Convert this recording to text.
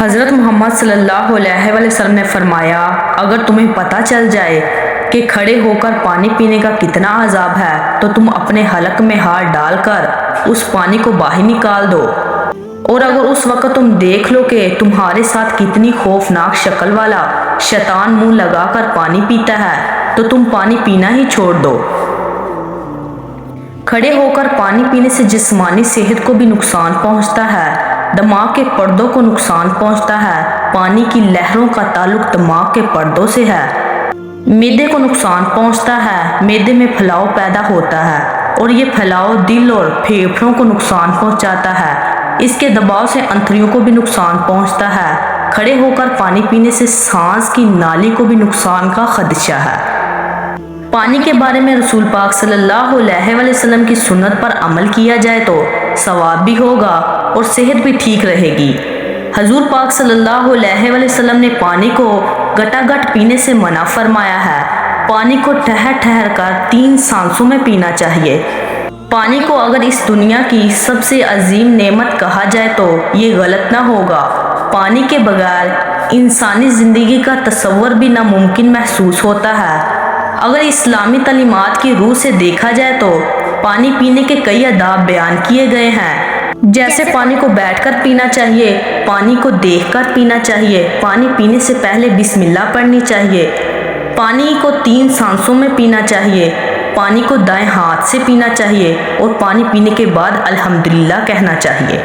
حضرت محمد صلی اللہ علیہ وسلم نے فرمایا، اگر تمہیں پتہ چل جائے کہ کھڑے ہو کر پانی پینے کا کتنا عذاب ہے تو تم اپنے حلق میں ہاتھ ڈال کر اس پانی کو باہر نکال دو، اور اگر اس وقت تم دیکھ لو کہ تمہارے ساتھ کتنی خوفناک شکل والا شیطان منہ لگا کر پانی پیتا ہے تو تم پانی پینا ہی چھوڑ دو۔ کھڑے ہو کر پانی پینے سے جسمانی صحت کو بھی نقصان پہنچتا ہے، دماغ کے پردوں کو نقصان پہنچتا ہے۔ پانی کی لہروں کا تعلق دماغ کے پردوں سے ہے۔ معدے کو نقصان پہنچتا ہے، معدے میں پھیلاؤ پیدا ہوتا ہے اور یہ پھیلاؤ دل اور پھیپھڑوں کو نقصان پہنچاتا ہے۔ اس کے دباؤ سے انتڑیوں کو بھی نقصان پہنچتا ہے۔ کھڑے ہو کر پانی پینے سے سانس کی نالی کو بھی نقصان کا خدشہ ہے۔ پانی کے بارے میں رسول پاک صلی اللہ علیہ وسلم کی سنت پر عمل کیا جائے تو ثواب بھی ہوگا اور صحت بھی ٹھیک رہے گی۔ حضور پاک صلی اللہ علیہ وسلم نے پانی کو گٹا گٹ پینے سے منع فرمایا ہے۔ پانی کو ٹھہر ٹھہر کر 3 سانسوں میں پینا چاہیے۔ پانی کو اگر اس دنیا کی سب سے عظیم نعمت کہا جائے تو یہ غلط نہ ہوگا۔ پانی کے بغیر انسانی زندگی کا تصور بھی ناممکن محسوس ہوتا ہے۔ اگر اسلامی تعلیمات کی روح سے دیکھا جائے تو پانی پینے کے کئی آداب بیان کیے گئے ہیں، جیسے پانی کو بیٹھ کر پینا چاہیے، پانی کو دیکھ کر پینا چاہیے، پانی پینے سے پہلے بسم اللہ پڑھنی چاہیے، پانی کو 3 سانسوں میں پینا چاہیے، پانی کو دائیں ہاتھ سے پینا چاہیے اور پانی پینے کے بعد الحمدللہ کہنا چاہیے۔